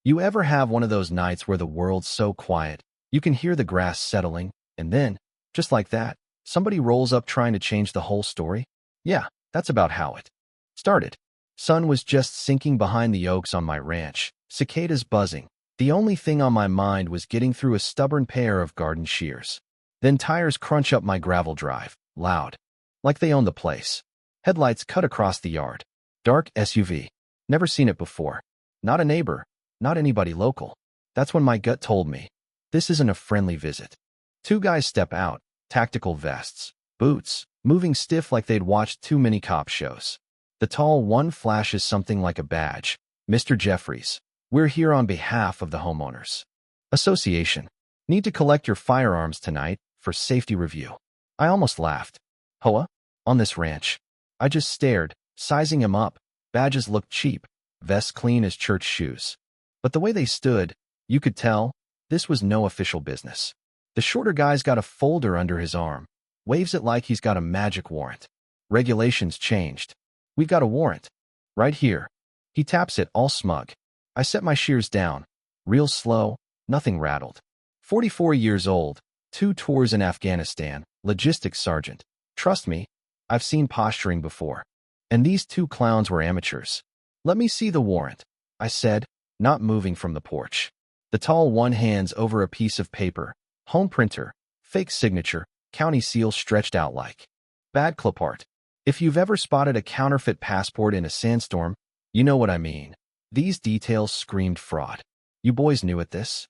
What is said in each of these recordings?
You ever have one of those nights where the world's so quiet, you can hear the grass settling, and then, just like that, somebody rolls up trying to change the whole story? Yeah, that's about how it started. Sun was just sinking behind the oaks on my ranch, cicadas buzzing. The only thing on my mind was getting through a stubborn pair of garden shears. Then tires crunch up my gravel drive, loud, like they own the place. Headlights cut across the yard. Dark SUV. Never seen it before. Not a neighbor, not anybody local. That's when my gut told me, this isn't a friendly visit. Two guys step out, tactical vests, boots, moving stiff like they'd watched too many cop shows. The tall one flashes something like a badge. Mr. Jeffries, we're here on behalf of the homeowners association. Need to collect your firearms tonight for safety review. I almost laughed. HOA? On this ranch? I just stared, sizing him up. Badges looked cheap, vests clean as church shoes. But the way they stood, you could tell, this was no official business. The shorter guy's got a folder under his arm, waves it like he's got a magic warrant. Regulations changed. We got a warrant. Right here. He taps it, all smug. I set my shears down. Real slow, nothing rattled. 44 years old, 2 tours in Afghanistan, logistics sergeant. Trust me, I've seen posturing before. And these 2 clowns were amateurs. Let me see the warrant, I said, not moving from the porch. The tall one hands over a piece of paper. Home printer, fake signature, county seal stretched out like bad clip art. If you've ever spotted a counterfeit passport in a sandstorm, you know what I mean. These details screamed fraud. You boys new at this?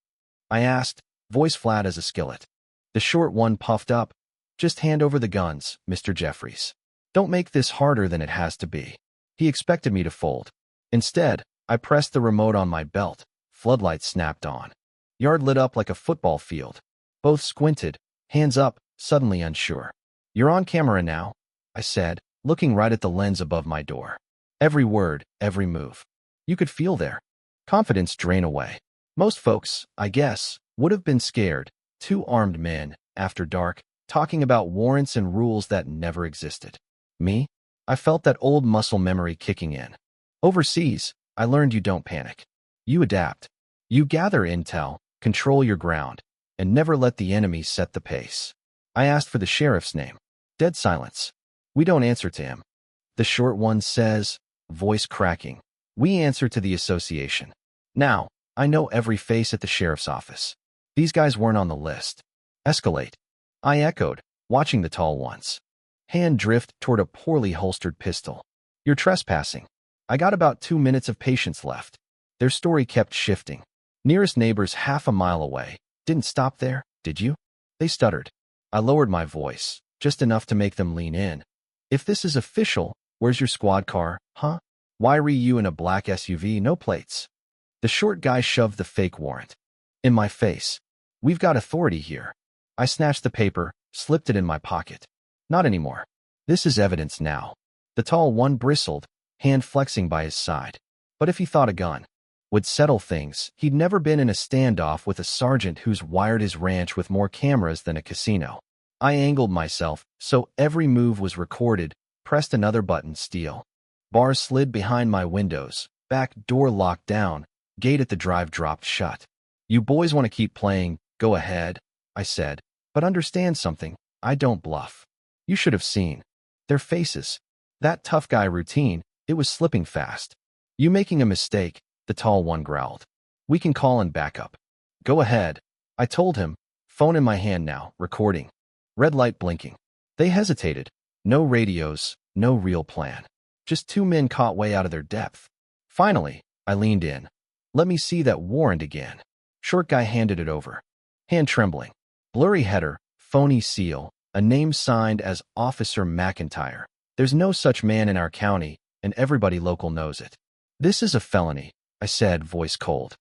I asked, voice flat as a skillet. The short one puffed up. Just hand over the guns, Mr. Jeffries. Don't make this harder than it has to be. He expected me to fold. Instead, I pressed the remote on my belt. Floodlights snapped on. Yard lit up like a football field. Both squinted, hands up, suddenly unsure. You're on camera now, I said, looking right at the lens above my door. Every word, every move. You could feel their confidence drain away. Most folks, I guess, would have been scared. 2 armed men, after dark, talking about warrants and rules that never existed. Me? I felt that old muscle memory kicking in. Overseas, I learned you don't panic. You adapt. You gather intel, control your ground, and never let the enemy set the pace. I asked for the sheriff's name. Dead silence. We don't answer to him. The short one says, voice cracking. We answer to the association. Now, I know every face at the sheriff's office. These guys weren't on the list. Escalate. I echoed, watching the tall ones. Hand drift toward a poorly holstered pistol. You're trespassing. I got about 2 minutes of patience left. Their story kept shifting. Nearest neighbors half a mile away. Didn't stop there, did you? They stuttered. I lowered my voice, just enough to make them lean in. If this is official, where's your squad car, huh? Why re you in a black SUV, no plates? The short guy shoved the fake warrant in my face. We've got authority here. I snatched the paper, slipped it in my pocket. Not anymore. This is evidence now. The tall one bristled, hand flexing by his side. But if he thought a gun would settle things, he'd never been in a standoff with a sergeant who's wired his ranch with more cameras than a casino. I angled myself, so every move was recorded, pressed another button, steel. Bars slid behind my windows, back door locked down, gate at the drive dropped shut. You boys want to keep playing, go ahead, I said, but understand something, I don't bluff. You should have seen their faces. That tough guy routine, it was slipping fast. You making a mistake, the tall one growled. We can call in backup. Go ahead, I told him, phone in my hand now, recording. Red light blinking. They hesitated. No radios, no real plan. Just 2 men caught way out of their depth. Finally, I leaned in. Let me see that warrant again. Short guy handed it over. Hand trembling. Blurry header, phony seal, a name signed as Officer McIntyre. There's no such man in our county, and everybody local knows it. This is a felony, I said, voice cold.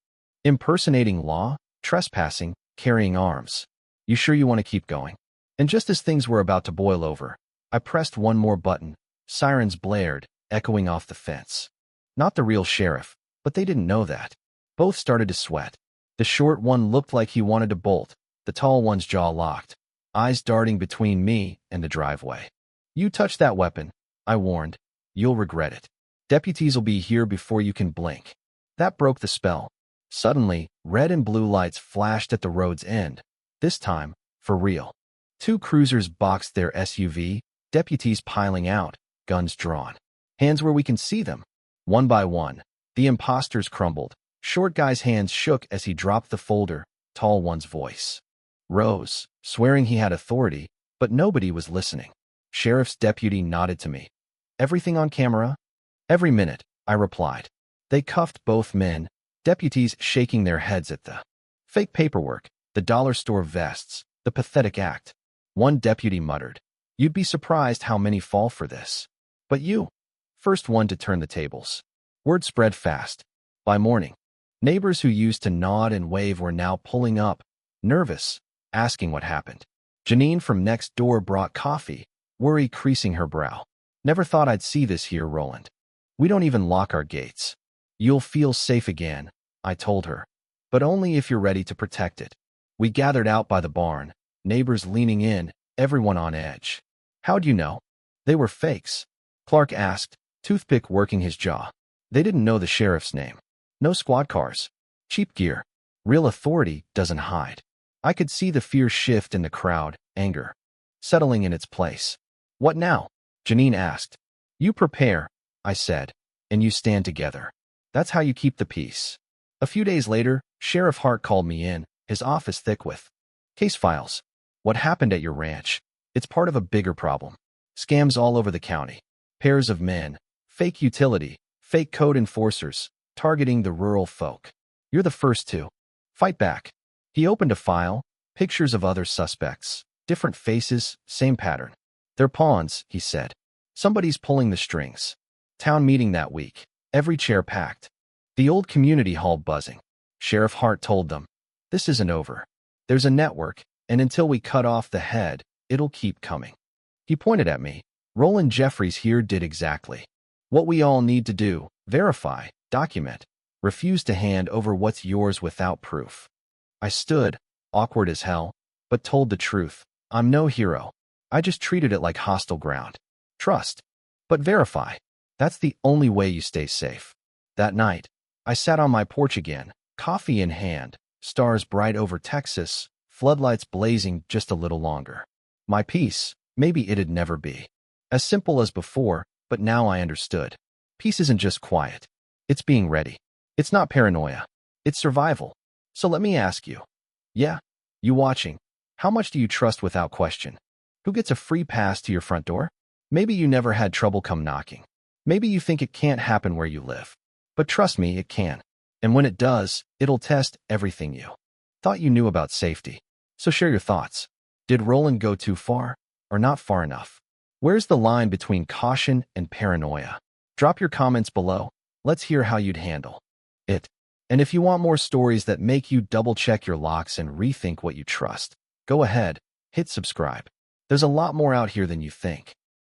Impersonating law, trespassing, carrying arms. You sure you want to keep going? And just as things were about to boil over, I pressed one more button. Sirens blared, echoing off the fence. Not the real sheriff, but they didn't know that. Both started to sweat. The short one looked like he wanted to bolt, the tall one's jaw locked, eyes darting between me and the driveway. You touch that weapon, I warned. You'll regret it. Deputies will be here before you can blink. That broke the spell. Suddenly, red and blue lights flashed at the road's end. This time, for real. Two cruisers boxed their SUV, deputies piling out, guns drawn. Hands where we can see them. One by one, the imposters crumbled. Short guy's hands shook as he dropped the folder. Tall one's voice rose, swearing he had authority, but nobody was listening. Sheriff's deputy nodded to me. Everything on camera? Every minute, I replied. They cuffed both men, deputies shaking their heads at the fake paperwork, the dollar store vests, the pathetic act. One deputy muttered, "You'd be surprised how many fall for this. But you." First one to turn the tables. Word spread fast. By morning, neighbors who used to nod and wave were now pulling up, nervous, asking what happened. Janine from next door brought coffee, worry creasing her brow. "Never thought I'd see this here, Roland. We don't even lock our gates. You'll feel safe again," I told her. "But only if you're ready to protect it." We gathered out by the barn, neighbors leaning in, everyone on edge. "How'd you know?" "They were fakes," Clark asked, toothpick working his jaw. "They didn't know the sheriff's name. No squad cars. Cheap gear. Real authority doesn't hide." I could see the fear shift in the crowd, anger settling in its place. "What now?" Janine asked. "You prepare," I said, "and you stand together. That's how you keep the peace." A few days later, Sheriff Hart called me in, his office thick with case files. "What happened at your ranch? It's part of a bigger problem. Scams all over the county. Pairs of men, fake utility, fake code enforcers, targeting the rural folk. You're the first to fight back." He opened a file, pictures of other suspects, different faces, same pattern. "They're pawns," he said. "Somebody's pulling the strings." Town meeting that week. Every chair packed. The old community hall buzzing. Sheriff Hart told them, "This isn't over. There's a network, and until we cut off the head, it'll keep coming." He pointed at me. "Roland Jeffries here did exactly what we all need to do: verify, document, refuse to hand over what's yours without proof." I stood, awkward as hell, but told the truth. "I'm no hero. I just treated it like hostile ground. Trust, but verify. That's the only way you stay safe." That night, I sat on my porch again, coffee in hand, stars bright over Texas, floodlights blazing just a little longer. My peace, maybe it'd never be as simple as before, but now I understood. Peace isn't just quiet. It's being ready. It's not paranoia. It's survival. So let me ask you. Yeah, you watching. How much do you trust without question? Who gets a free pass to your front door? Maybe you never had trouble come knocking. Maybe you think it can't happen where you live. But trust me, it can. And when it does, it'll test everything you thought you knew about safety. So share your thoughts. Did Roland go too far, or not far enough? Where's the line between caution and paranoia? Drop your comments below. Let's hear how you'd handle it. And if you want more stories that make you double-check your locks and rethink what you trust, go ahead, hit subscribe. There's a lot more out here than you think.